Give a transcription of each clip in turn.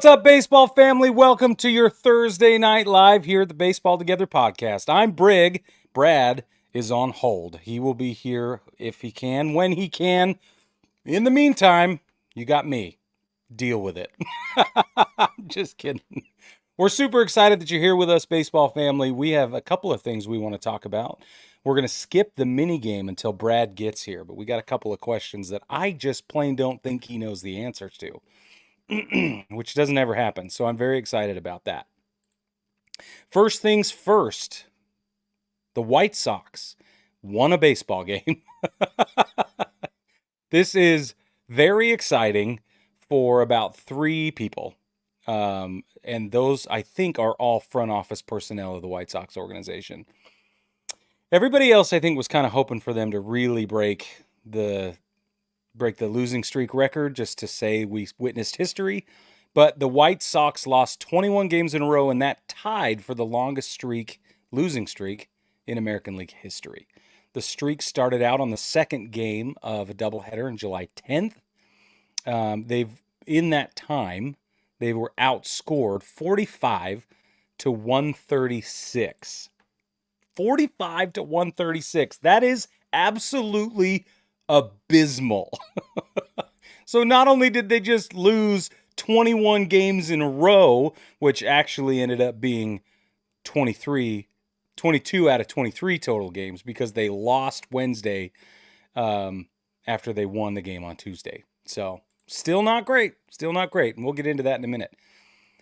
What's up, baseball family? Welcome to your Thursday night live here at the Baseball Together podcast. I'm Brig. Brad is on hold. He will be here if he can, when he can. In the meantime, you got me. Deal with it. Just kidding. We're super excited that you're here with us, baseball family. We have a couple of things we want to talk about. We're going to skip the mini game until Brad gets here, but we got a couple of questions that I just plain don't think he knows the answers to. Which doesn't ever happen. So I'm very excited about that. First things first, the White Sox won a baseball game. This is very exciting for about 3 people. And those, I think, are all front office personnel of the White Sox organization. Everybody else, I think, was kind of hoping for them to really break the losing streak record, just to say we witnessed history. But the White Sox lost 21 games in a row, and that tied for the longest losing streak in American League history. The streak started out on the second game of a doubleheader on July 10th. In that time, they were outscored 45 to 136. 45 to 136. That is absolutely abysmal. So not only did they just lose 21 games in a row, which actually ended up being 22 out of 23 total games, because they lost Wednesday after they won the game on Tuesday. So still not great. And we'll get into that in a minute.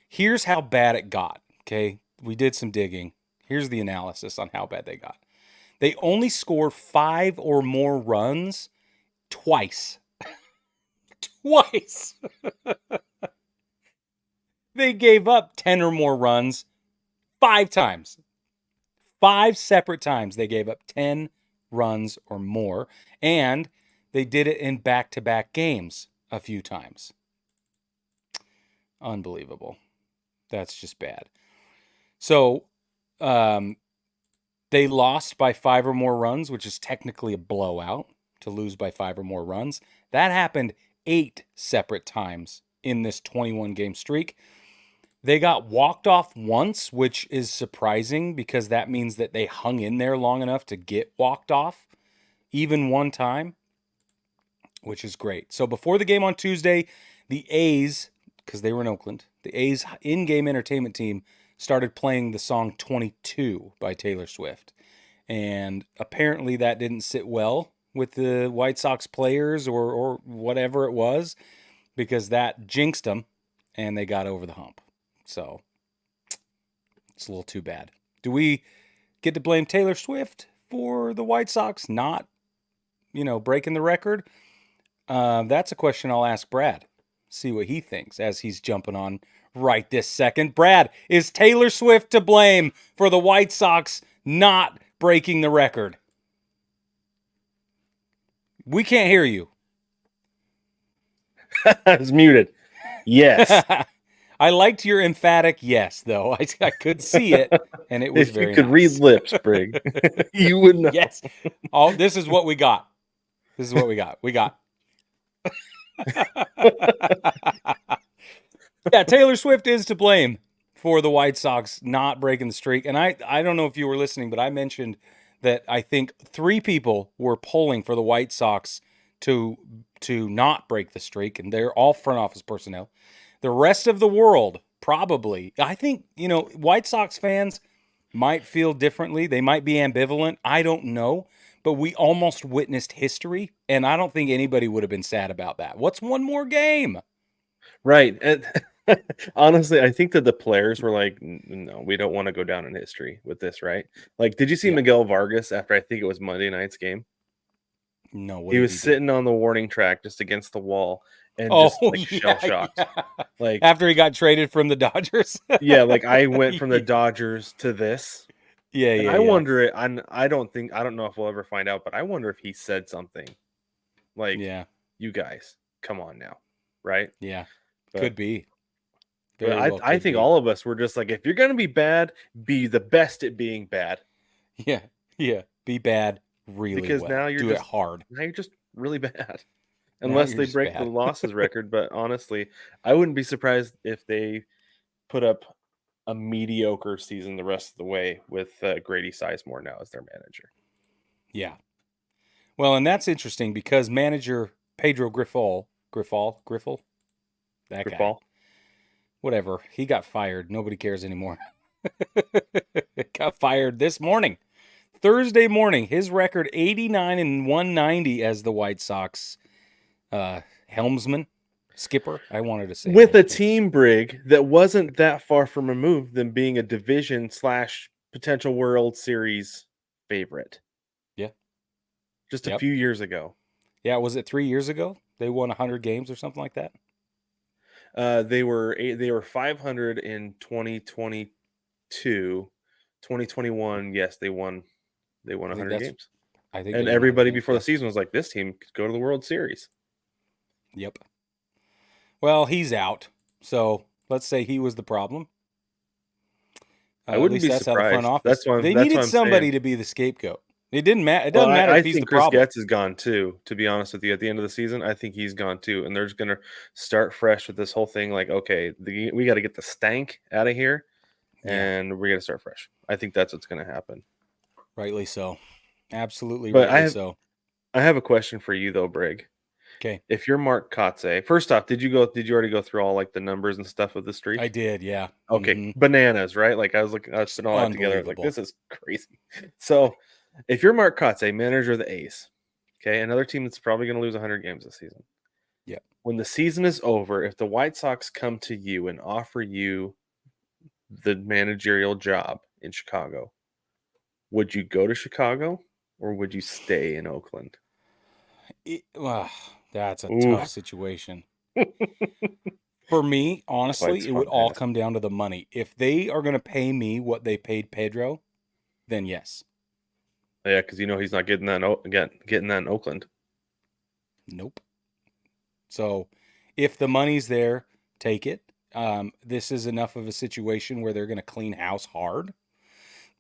Here's how bad it got. Okay. We did some digging. Here's the analysis on how bad they got. They only scored 5 or more runs twice. Twice. They gave up 10 or more runs 5 times. 5 separate times they gave up 10 runs or more. And they did it in back-to-back games a few times. Unbelievable. That's just bad. So, they lost by 5 or more runs, which is technically a blowout, to lose by 5 or more runs. That happened 8 separate times in this 21-game streak. They got walked off once, which is surprising because that means that they hung in there long enough to get walked off even one time, which is great. So before the game on Tuesday, the A's, because they were in Oakland, the A's in-game entertainment team started playing the song 22 by Taylor Swift. And apparently that didn't sit well with the White Sox players or whatever it was, because that jinxed them and they got over the hump. So it's a little too bad. Do we get to blame Taylor Swift for the White Sox not, breaking the record? That's a question I'll ask Brad. See what he thinks as he's jumping on right this second. Brad, is Taylor Swift to blame for the White Sox not breaking the record? We can't hear you. I was muted. Yes. I liked your emphatic yes, though. I could see it, and it was if very you could nice. read lips, Brig, you would know. Yes. Oh, this is what we got. We got. Yeah, Taylor Swift is to blame for the White Sox not breaking the streak. And I don't know if you were listening, but I mentioned that I think 3 people were polling for the White Sox to not break the streak, and they're all front office personnel. The rest of the world, probably, I think, White Sox fans might feel differently. They might be ambivalent. I don't know. But we almost witnessed history, and I don't think anybody would have been sad about that. What's one more game? Right. And honestly, I think that the players were like, no, we don't want to go down in history with this, right? Like, did you see Miguel Vargas after I think it was Monday night's game? No, he was sitting on the warning track just against the wall and shell-shocked. Yeah. Like, after he got traded from the Dodgers. yeah, like I went from the Dodgers to this. Yeah, I wonder it. I don't know if we'll ever find out, but I wonder if he said something like, you guys, come on now. Right? Yeah. Could be. I think all of us were just like, if you're going to be bad, be the best at being bad. Yeah. Be bad really because well. Now you're do just, it hard. Now you're just really bad. Now unless you're they just break the bad. losses record. But honestly, I wouldn't be surprised if they put up a mediocre season the rest of the way with Grady Sizemore now as their manager. Yeah. Well, and that's interesting because manager Pedro Griffol, that guy, Grifol. whatever, he got fired. Nobody cares anymore. Got fired this morning. Thursday morning. His record 89 and 190 as the White Sox helmsman, skipper. I wanted to say With a helmsman. team, Brig, that wasn't that far from removed than being a division / potential World Series favorite. Yeah. Just a Yep. few years ago. Yeah, was it 3 years ago? They won 100 games or something like that? They were 500 in 2022. 2021, yes, they won I think 100 that's games. I think they And won 100 everybody games. before Yeah. the season was like, this team could go to the World Series. Yep. Well, he's out. So let's say he was the problem. I At wouldn't least be that's how the front surprised. office. They That's needed what I'm saying. somebody to be the scapegoat. It didn't matter. It Well, doesn't matter I if he's the think Chris problem. Getz is gone too, to be honest with you. At the end of the season, I think he's gone too. And they're just going to start fresh with this whole thing like, okay, we got to get the stank out of here Yeah, and we're going to start fresh. I think that's what's going to happen. rightly so. Absolutely But rightly so. I have a question for you though, Brig. Okay. If you're Mark Kotze, first off, did you already go through all like the numbers and stuff of the streak? I did, yeah. Okay, Mm-hmm. bananas, right? Like I was putting all that together. I was like, Unbelievable. this is crazy. So, if you're Mark Kotze, manager of the A's, okay, another team that's probably going to lose 100 games this season. Yeah. When the season is over, if the White Sox come to you and offer you the managerial job in Chicago, would you go to Chicago or would you stay in Oakland? That's a Ooh, tough situation. For me, quite honestly, it would all spontaneous. come down to the money. If they are going to pay me what they paid Pedro, then yes. Yeah, because he's not getting that getting that in Oakland. Nope. So if the money's there, take it. This is enough of a situation where they're going to clean house hard.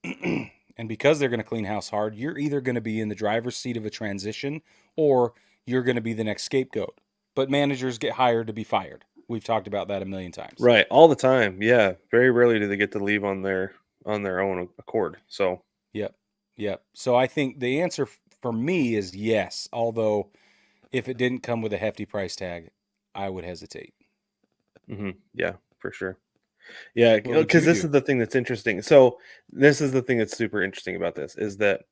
And because they're going to clean house hard, you're either going to be in the driver's seat of a transition or you're going to be the next scapegoat. But managers get hired to be fired. We've talked about that a million times. Right, all the time. Yeah, very rarely do they get to leave on their own accord. So, Yep. Yep. So I think the answer for me is yes. Although if it didn't come with a hefty price tag, I would hesitate. yeah, for sure. Yeah, What would because you this do? is the thing that's interesting. So, this is the thing that's super interesting about this is that,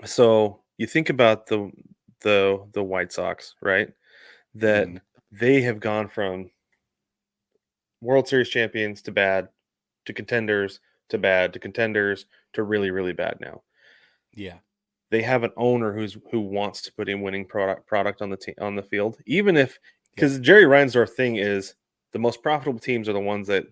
so you think about the White Sox, right? That Mm-hmm. they have gone from World Series champions to bad to contenders to bad to contenders to really really bad now. Yeah. They have an owner who wants to put in winning product on the field, even if Yep. because Jerry Reinsdorf thing is the most profitable teams are the ones that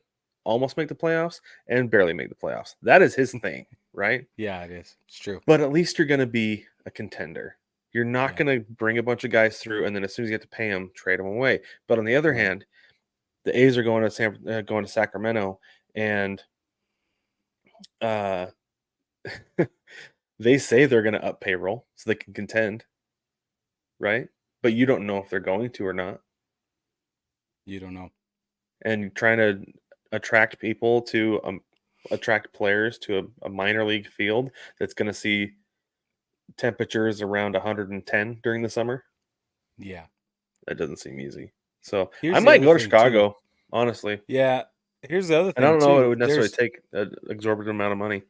almost make the playoffs and barely make the playoffs. That is his thing, right? Yeah, it is. It's true. But at least you're going to be a contender. You're not Yeah. going to bring a bunch of guys through and then as soon as you get to pay them, trade them away. But on the other Right. hand, the A's are going to Sacramento, and uh, they say they're going to up payroll so they can contend, right? But you don't know if they're going to or not. You don't know. And trying to attract people to attract players to a minor league field that's going to see temperatures around 110 during the summer. Yeah. That doesn't seem easy. So I Here's the might other go to thing too. Chicago, honestly. Yeah. Here's the other And I thing don't know it too. would necessarily take an exorbitant amount of money.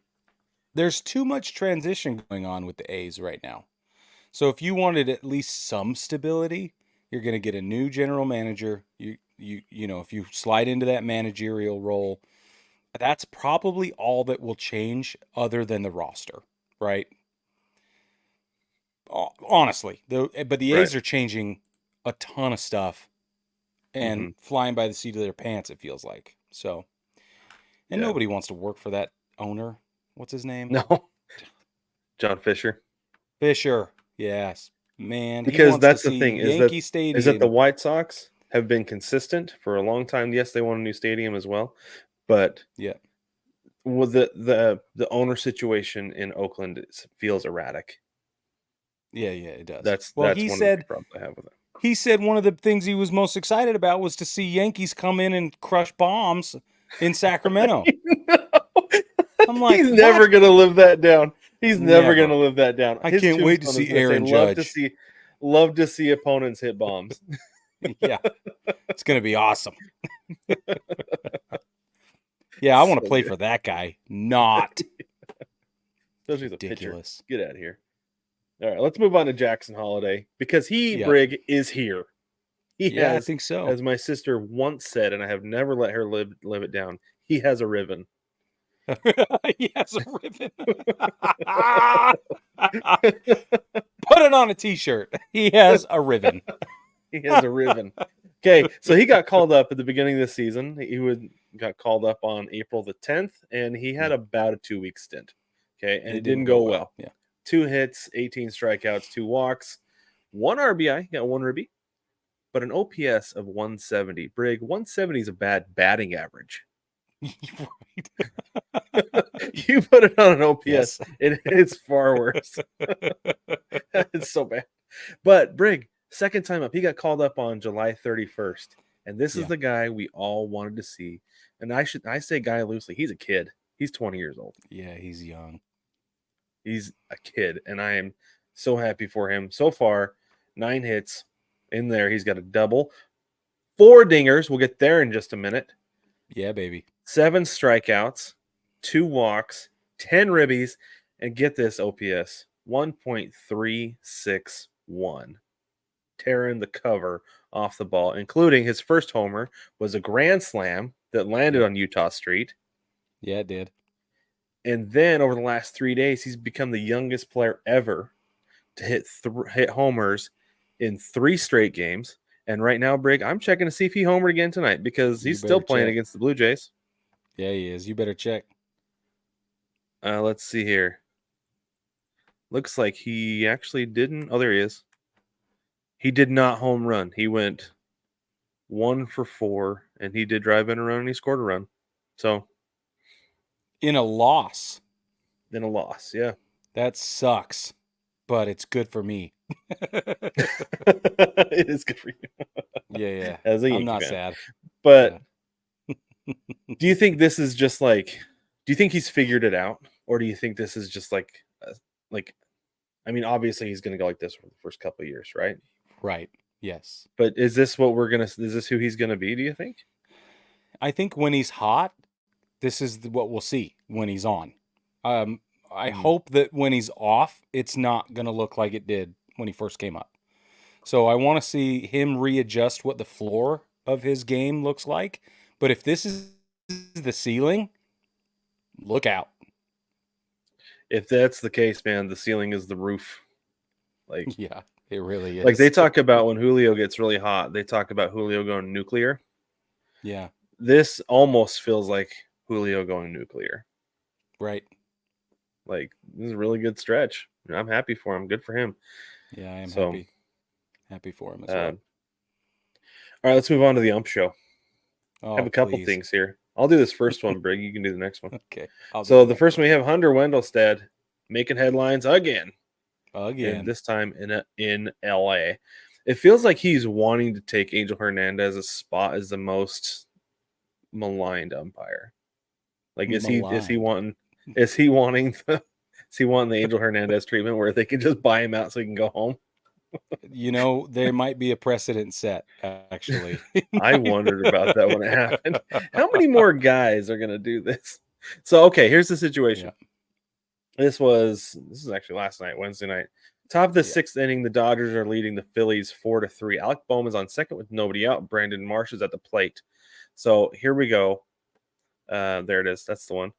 There's too much transition going on with the A's right now. So if you wanted at least some stability, you're going to get a new general manager. You know, if you slide into that managerial role, that's probably all that will change other than the roster, right? Honestly, but the Right. A's are changing a ton of stuff and Mm-hmm. flying by the seat of their pants, it feels like. So, and Yeah. nobody wants to work for that owner. What's his name? No. John Fisher. Fisher. Yes. Man, he Because wants to that's the see thing Yankee is that the Stadium. White Sox have been consistent for a long time. Yes, they want a new stadium as well, but Yeah. with the owner situation in Oakland feels erratic. Yeah, it does. That's Well, one of the big problems I have with it. he said one of the things he was most excited about was to see Yankees come in and crush bombs in Sacramento. I'm like, he's never what? gonna live that down. He's never Never. gonna live that down. I His can't wait to tombstone is see gonna say, Aaron Judge. love to see opponents hit bombs. Yeah, it's gonna be awesome. Yeah, I want to So play good. for that guy. Not Especially the pitcher. ridiculous. Get out of here. All right, let's move on to Jackson Holliday because he, Yeah. Brig, is here. He Yeah, I has, think so. as my sister once said, and I have never let her live it down, he has a ribbon. He has a ribbon. Put it on a t-shirt. He has a ribbon. He has a ribbon. Okay, so he got called up at the beginning of the season. Got called up on April the 10th, and he had about a 2-week stint. Okay, and it didn't go well. Yeah. 2 hits, 18 strikeouts, 2 walks, 1 RBI, got 1 ribby, but an OPS of 170. Brig, 170 is a bad batting average. You put it on an OPS, Yes. it's far worse. It's so bad. But Brig, second time up, he got called up on July 31st. And this is the guy we all wanted to see. And I say guy loosely. He's a kid. He's 20 years old. Yeah, he's young. He's a kid. And I am so happy for him. So far, 9 hits in there. He's got a double. 4 dingers. We'll get there in just a minute. Yeah, baby. 7 strikeouts, 2 walks, 10 ribbies, and get this OPS 1.361. Tearing the cover off the ball, including his first homer was a grand slam that landed on Utah Street. Yeah, it did. And then over the last 3 days, he's become the youngest player ever to hit homers in 3 straight games. And right now, Brig, I'm checking to see if he homered again tonight because he's still playing against the Blue Jays. Yeah, he is. You better check. Let's see here. Looks like he actually didn't. Oh, there he is. He did not home run. He went 1 for 4, and he did drive in a run, and he scored a run. So, in a loss. In a loss, yeah. That sucks, but it's good for me. It is good for you. Yeah. As a I'm Yankee not fan. sad. But do you think this is just like? Do you think he's figured it out, or do you think this is just like? I mean, obviously he's going to go like this for the first couple of years, right? Right. Yes. But is this what we're gonna? Is this who he's going to be? Do you think? I think when he's hot, this is what we'll see when he's on. I hope that when he's off, it's not going to look like it did when he first came up. So I want to see him readjust what the floor of his game looks like. But if this is the ceiling, look out. If that's the case, man, the ceiling is the roof. Yeah, it really is. Like they talk about when Julio gets really hot, they talk about Julio going nuclear. Yeah. This almost feels like Julio going nuclear. Right. Like, this is a really good stretch. I'm happy for him. Good for him. Yeah, I am happy. Happy for him as well. All right, let's move on to the ump show. Oh, I have a couple things here. I'll do this first one, Brig. You can do the next one. Okay. So the first one, we have Hunter Wendelstedt making headlines again. Again. And this time in LA. It feels like he's wanting to take Angel Hernandez's spot as the most maligned umpire. Like, is he wanting the Angel Hernandez treatment where they can just buy him out so he can go home? You know, there might be a precedent set, actually. I wondered about that when it happened. How many more guys are going to do this? So, okay, here's the situation. Yeah. This is actually last night, Wednesday night. Top of the 6th inning, the Dodgers are leading the Phillies 4-3. Alec Bohm is on second with nobody out. Brandon Marsh is at the plate. So here we go. There it is. That's the one.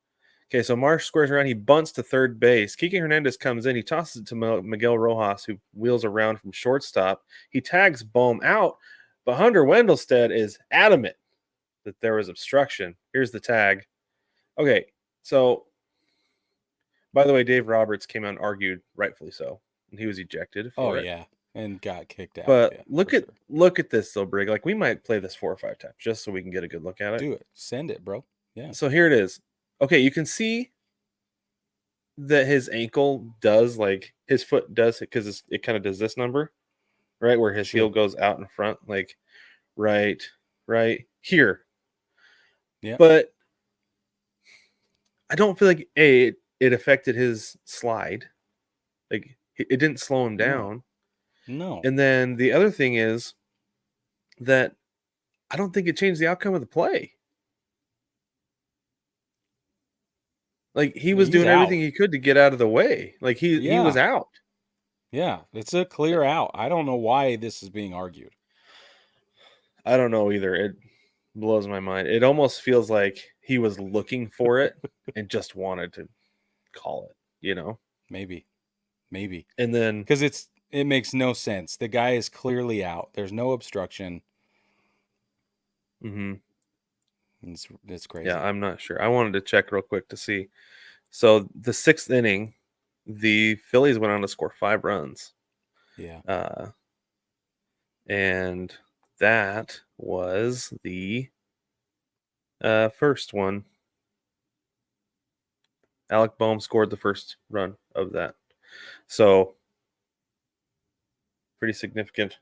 Okay, so Marsh squares around. He bunts to third base. Kike Hernandez comes in. He tosses it to Miguel Rojas, who wheels around from shortstop. He tags Bohm out, but Hunter Wendelstedt is adamant that there was obstruction. Here's the tag. Okay, so by the way, Dave Roberts came out and argued, rightfully so, and he was ejected. And got kicked out. But look at this though, Brig. Like, we might play this 4 or 5 times just so we can get a good look at it. Do it. Send it, bro. Yeah. So here it is. Okay, you can see that his ankle does, like his foot does, because it kind of does this number, right, where his heel Should. goes out in front, like right here. Yeah. But I don't feel like it affected his slide. Like it didn't slow him No. down. No. And then the other thing is that I don't think it changed the outcome of the play. Like he was He's doing out. everything he could to get out of the way. Like he was Yeah. out. Yeah. It's a clear out. I don't know why this is being argued. I don't know either. It blows my mind. It almost feels like he was looking for it and just wanted to call it, you know? Maybe. And then Because it makes no sense. The guy is clearly out. There's no obstruction. mhm, It's crazy. yeah, I'm not sure. I wanted to check real quick to see. So the 6th inning, the Phillies went on to score 5 runs. Yeah. And that was the first one. Alec Boehm scored the first run of that. So pretty significant.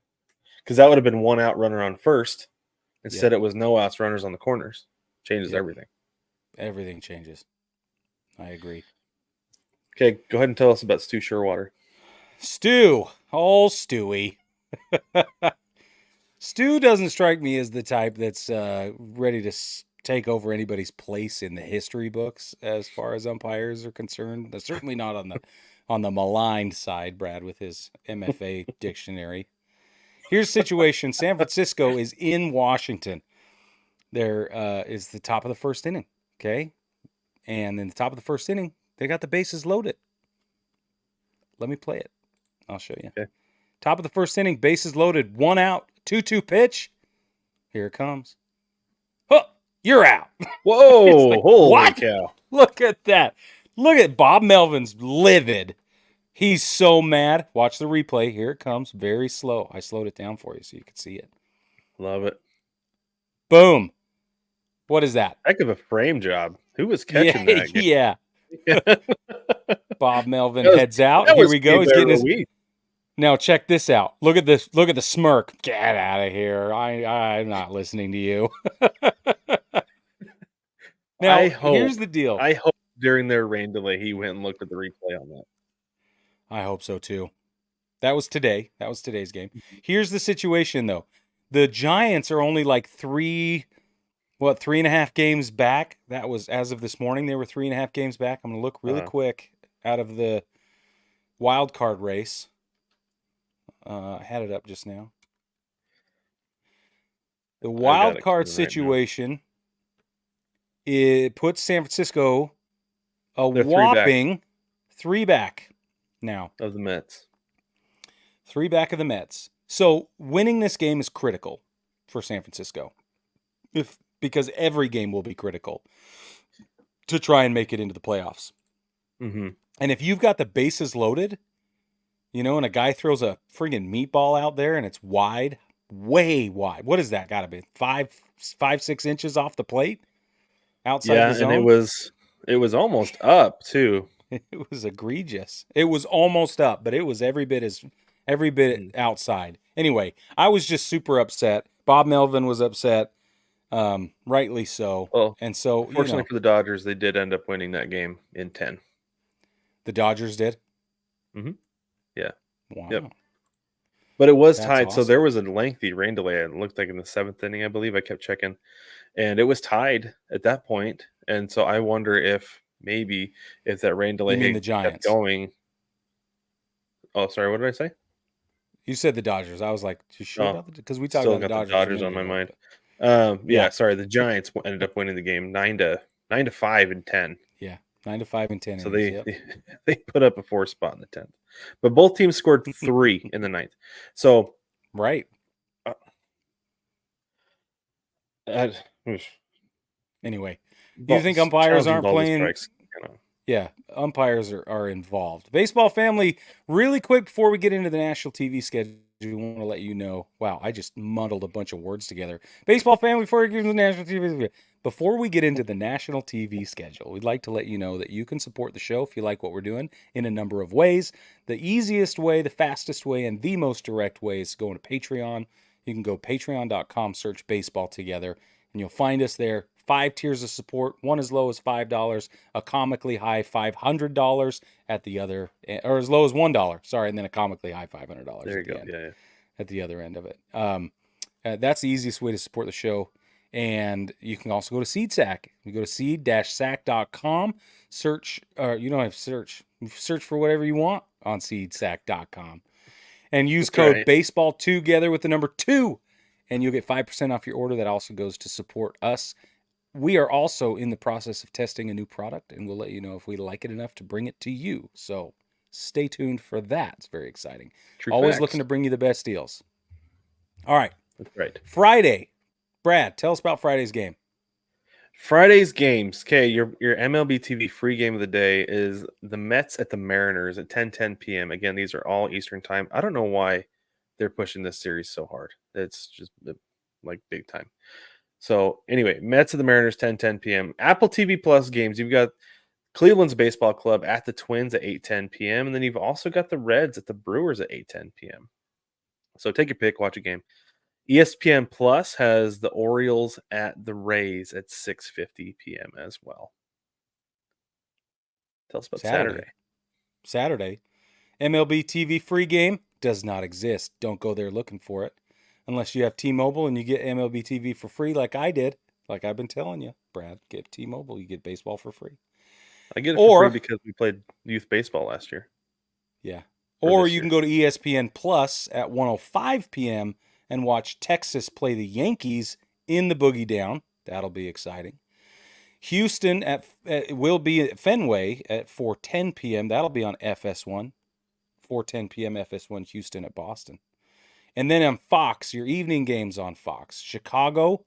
Because that would have been 1 out runner on first. Instead, it was no outs runners on the corners. Changes Yep. everything. Everything changes. I agree. Okay, go ahead and tell us about Stu Sherwater. Stu. Oh, Stewie. Stu doesn't strike me as the type that's ready to take over anybody's place in the history books as far as umpires are concerned. Certainly not on the maligned side, Brad, with his MFA dictionary. Here's the situation. San Francisco is in Washington. There is the top of the first inning, okay? And in the top of the first inning, they got the bases loaded. Let me play it. I'll show you. Okay. Top of the first inning, bases loaded, 1 out, 2-2 pitch. Here it comes. Huh, you're out. Whoa! Like, Holy what? cow! Look at that. Look at Bob Melvin's livid. He's so mad. Watch the replay. Here it comes. Very slow. I slowed it down for you so you could see it. Love it. Boom. What is that? Heck of a frame job. Who was Yeah, catching that? yeah. That Bob Melvin was- heads out. that Here was we go. He's Gabe getting his. Ruiz. Now check this out. Look at this. Look at the smirk. Get out of here. I'm not listening to you. Now here's the deal. I hope during their rain delay he went and looked at the replay on that. I hope so too. That was today. That was today's game. Here's the situation though. The Giants are only like 3.5 games back. That was as of this morning. They were 3.5 games back. I'm gonna look really quick out of the wild card race. I had it up just now. The wild card situation, it puts San Francisco a They're whopping 3 back now. of the Mets. 3 back of the Mets. So winning this game is critical for San Francisco, because every game will be critical to try and make it into the playoffs. Mm-hmm. And if you've got the bases loaded, you know, and a guy throws a friggin' meatball out there and it's wide, way wide. What is that? Got to be 5-6 inches off the plate outside the zone. And it was almost up too. It was egregious. It was almost up, but it was every bit outside. Anyway, I was just super upset. Bob Melvin was upset, rightly so. Well, and so, fortunately for the Dodgers, they did end up winning that game in 10. The Dodgers did? Mm-hmm. Yeah. Wow. Yep. But it was That's tied, awesome. so there was a lengthy rain delay. It looked like in the 7th inning, I believe. I kept checking, and it was tied at that point. And so I wonder if maybe if that rain delay You mean the kept Giants? going. Oh, sorry. What did I say? You said the Dodgers. I was like, you sure about because we talked Still about got the Dodgers on my ago, mind. but- Yeah, sorry. The Giants ended up winning the game 9-5 in 10. Yeah, 9-5 and 10. So innings, they put up a 4 spot in the 10th, but both teams scored 3 in the 9th. So right. Anyway, do you think umpires aren't playing? Strikes, you know. Yeah, umpires are involved. Baseball family, really quick before we get into the national TV schedule we want to let you know. Wow, I just muddled a bunch of words together. Baseball family before we get into the national TV. Before we get into the national TV schedule, we'd like to let you know that you can support the show if you like what we're doing in a number of ways. The easiest way, the fastest way, and the most direct way is going to Patreon. You can go patreon.com, search Baseball Together, and you'll find us there. 5 tiers of support, one as low as $5, a comically high $500 at the other, or as low as $1, sorry, and then a comically high $500 There at you the go. end, Yeah. at the other end of it. That's the easiest way to support the show. And you can also go to SeedSack. You go to seed-sack.com, search, you don't have to search. You search for whatever you want on seedsack.com. And use That's code right. baseball together with the number 2, and you'll get 5% off your order. That also goes to support us. We are also in the process of testing a new product, and we'll let you know if we like it enough to bring it to you. So stay tuned for that. It's very exciting. True Always facts. looking to bring you the best deals. All right. That's right. Friday. Brad, tell us about Friday's game. Friday's games. Okay, your MLB TV free game of the day is the Mets at the Mariners at 10:10 p.m. Again, these are all Eastern time. I don't know why they're pushing this series so hard. It's just like big time. So anyway, Mets at the Mariners 10:10 p.m. Apple TV Plus games. You've got Cleveland's baseball club at the Twins at 8:10 p.m. and then you've also got the Reds at the Brewers at 8:10 p.m. So take your pick, watch a game. ESPN Plus has the Orioles at the Rays at 6:50 p.m. as well. Tell us about Saturday. MLB TV free game does not exist. Don't go there looking for it. Unless you have T-Mobile and you get MLB TV for free like I did. Like I've been telling you, Brad, get T-Mobile, you get baseball for free. I get it for free because we played youth baseball last year. Yeah. Or Or this you year. can go to ESPN Plus at 1:05 p.m. and watch Texas play the Yankees in the Boogie Down. That'll be exciting. Houston will be at Fenway at 4:10 p.m. That'll be on FS1. 4:10 p.m. FS1 Houston at Boston. And then on Fox, your evening games on Fox. Chicago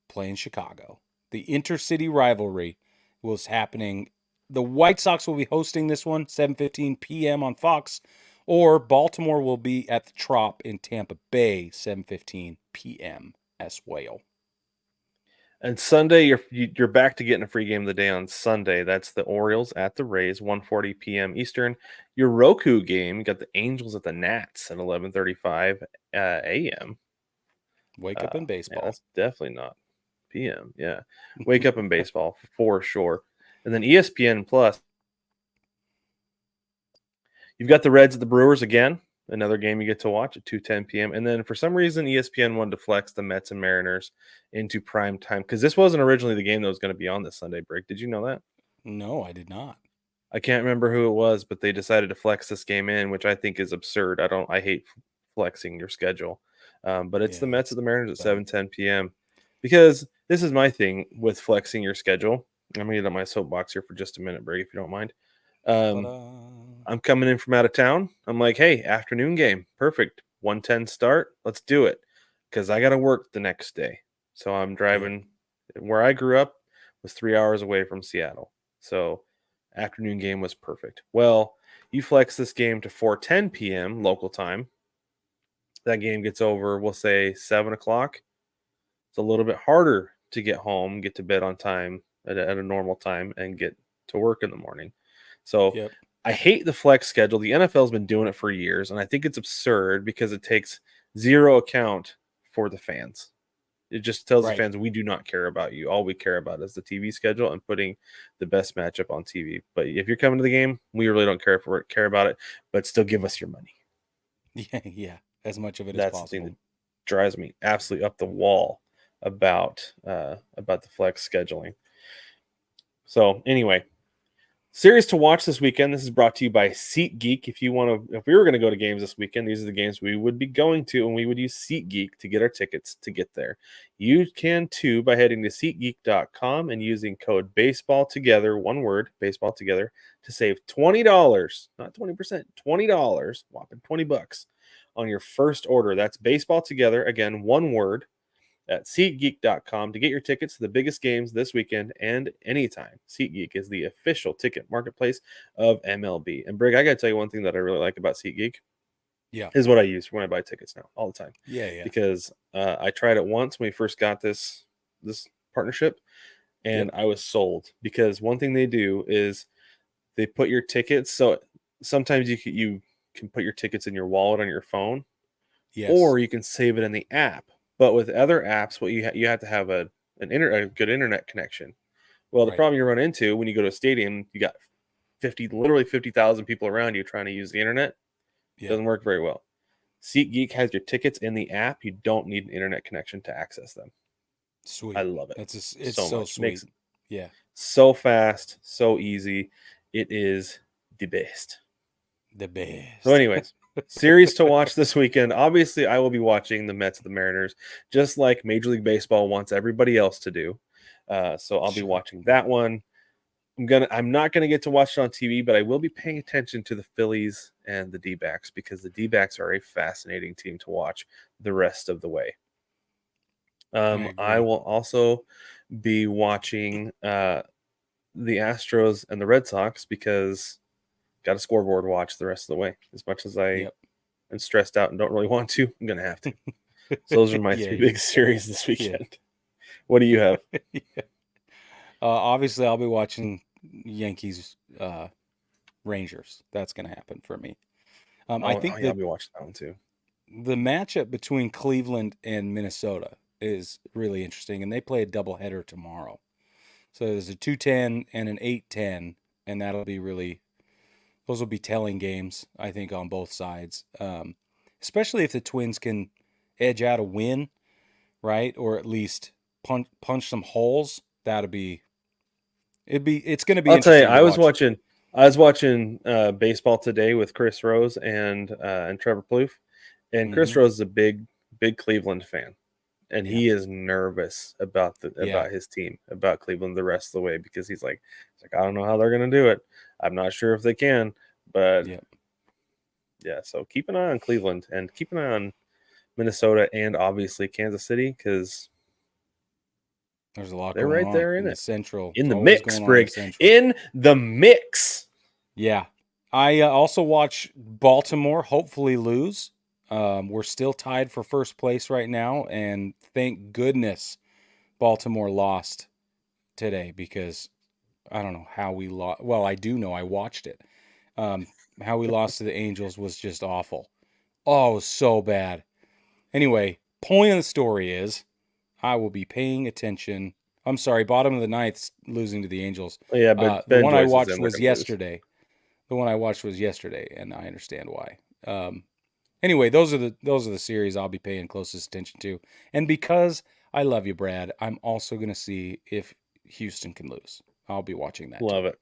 playing Chicago. The intercity rivalry was happening. The White Sox will be hosting this one, 7:15 p.m. on Fox, or Baltimore will be at the Trop in Tampa Bay, 7:15 p.m. as well. And Sunday, you're back to getting a free game of the day on Sunday. That's the Orioles at the Rays, 1:40 p.m. Eastern. Your Roku game, you got the Angels at the Nats at 11:35 a.m. Wake up in Yeah, baseball. that's definitely not p.m. Yeah, wake up in baseball for sure. And then ESPN Plus, you've got the Reds at the Brewers again. Another game you get to watch at 2:10 p.m. And then for some reason, ESPN wanted to flex the Mets and Mariners into prime time because this wasn't originally the game that was going to be on this Sunday break. Did you know that? No, I did not. I can't remember who it was, but they decided to flex this game in, which I think is absurd. I hate flexing your schedule. But it's the Mets at the Mariners at 7:10 p.m. Because this is my thing with flexing your schedule. I'm going to get on my soapbox here for just a minute, Brig, if you don't mind. I'm coming in from out of town. I'm like, hey, afternoon game. Perfect. 1:10 start. Let's do it. Because I got to work the next day. So I'm driving. Where I grew up was 3 hours away from Seattle. So afternoon game was perfect. Well, you flex this game to 4:10 p.m. local time. That game gets over, we'll say 7 o'clock. It's a little bit harder to get home, get to bed on time at a normal time, and get to work in the morning. So I hate the flex schedule. The NFL's been doing it for years, and I think it's absurd because it takes zero account for the fans. It just tells the fans we do not care about you. All we care about is the TV schedule and putting the best matchup on TV. But if you're coming to the game, we really don't care about it, but still give us your money. Yeah, as much of it That's as possible. The thing that drives me absolutely up the wall about the flex scheduling. So anyway, series to watch this weekend. This is brought to you by SeatGeek. If we were going to go to games this weekend, these are the games we would be going to, and we would use SeatGeek to get our tickets to get there. You can too by heading to SeatGeek.com and using code Baseball Together, one word, Baseball Together, to save $20, not 20%, $20, whopping $20 on your first order. That's Baseball Together, again, one word, at SeatGeek.com to get your tickets to the biggest games this weekend and anytime. SeatGeek is the official ticket marketplace of MLB. And Brig, I got to tell you one thing that I really like about SeatGeek. Yeah. is what I use when I buy tickets now all the time. Yeah. Because I tried it once when we first got this partnership, and Yep. I was sold. Because one thing they do is they put your tickets. So sometimes you can put your tickets in your wallet on your phone, Yes. or you can save it in the app. But with other apps, what you have to have a good internet connection. Well, the Right. problem you run into when you go to a stadium, you got literally 50,000 people around you trying to use the internet. Yeah. Doesn't work very well. SeatGeek has your tickets in the app. You don't need an internet connection to access them. I Sweet. love it It's so so much. Makes sweet. it Yeah. so fast, so easy. It is the best. The So, best. anyways, series to watch this weekend. Obviously, I will be watching the Mets and the Mariners, just like Major League Baseball wants everybody else to do. So I'll be Sure. watching Yeah. that one. I'm not gonna get to watch it on TV, but I will be paying attention to the Phillies and the D-backs, because the D-backs are a fascinating team to watch the rest of the way. I I agree. will also be watching the Astros and the Red Sox, because got a scoreboard watch the rest of the way. As much as I Yep. am stressed out and don't really want to, I'm gonna have to. So those are my Yeah, three you big just got series this yeah. weekend. What do you have? Yeah. Obviously I'll be watching Yankees Rangers. That's going to happen for me. I Oh think yeah, I'll that be watching that one too. the matchup between Cleveland and Minnesota is really interesting, and they play a doubleheader tomorrow. So there's a 2:10 and an 8:10, and those will be telling games, I think, on both sides. Especially if the Twins can edge out a win, right, or at least punch some holes. It's going to be I'll tell you, interesting to watch. I was watching baseball today with Chris Rose and Trevor Plouffe, and Chris Hmm. Rose is a big Cleveland fan, and Yeah, he is nervous about yeah, his team, about Cleveland the rest of the way, because he's like I don't know how they're going to do it. I'm not sure if they can, but yeah. yeah. So keep an eye on Cleveland, and keep an eye on Minnesota, and obviously Kansas City, because There's a lot they're going right on there in in the it, Central. in the Always mix, going on in the Brig, Central. in the mix. Yeah. I also watch Baltimore hopefully lose. We're still tied for first place right now, and thank goodness Baltimore lost today, because I don't know how we lost. Well, I do know, I watched it. Um, how we lost to the Angels was just awful. Oh, it was so bad. Anyway, point of the story is I will be paying attention. I'm sorry, bottom of the ninth, losing to the Angels. Yeah, but The Ben one I Joyce is watched in. They're was going to lose. yesterday. The one I watched was yesterday, and I understand why. Anyway, those are the series I'll be paying closest attention to. And because I love you, Brad, I'm also going to see if Houston can lose. I'll be watching that too. Love it.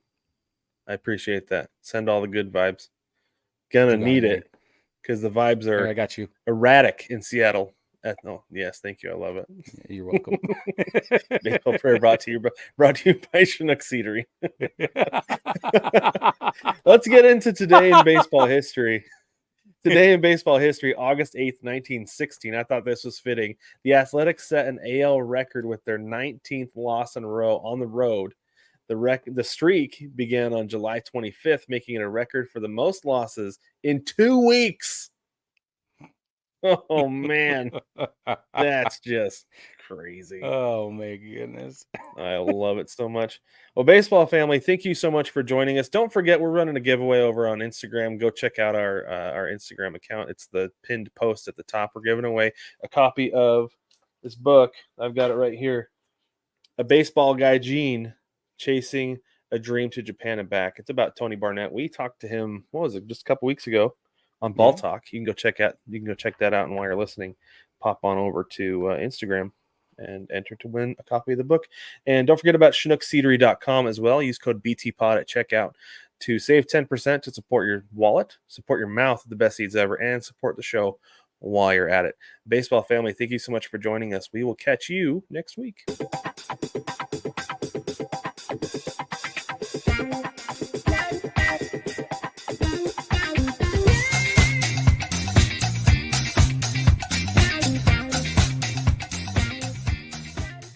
I appreciate that. Send all the good vibes. Gonna You got it, need man. it, because the vibes Here, I are got you. erratic in Seattle. Oh, yes, thank you. I love You're welcome. it. Baseball prayer brought to you by Chinook Seedery. Let's get into today in baseball history. Today in baseball history, August 8th, 1916. I thought this was fitting. The Athletics set an AL record with their 19th loss in a row on the road. The streak began on July 25th, making it a record for the most losses in 2 weeks. Oh man, that's just crazy. Oh my goodness. I love it so much. Well, baseball family, thank you so much for joining us. Don't forget, we're running a giveaway over on Instagram. Go check out our Instagram account. It's the pinned post at the top. We're giving away a copy of this book. I've got it right here. A Baseball Guy Gene, Chasing a Dream to Japan and Back. It's about Tony Barnett. We talked to him, what was it, just a couple weeks ago on Ball Yeah. Talk. You can go check that out, and while you're listening, pop on over to Instagram and enter to win a copy of the book. And don't forget about ChinookSeedery.com as well. Use code BTPod at checkout to save 10% to support your wallet, support your mouth with the best seeds ever, and support the show while you're at it. Baseball family, thank you so much for joining us. We will catch you next week.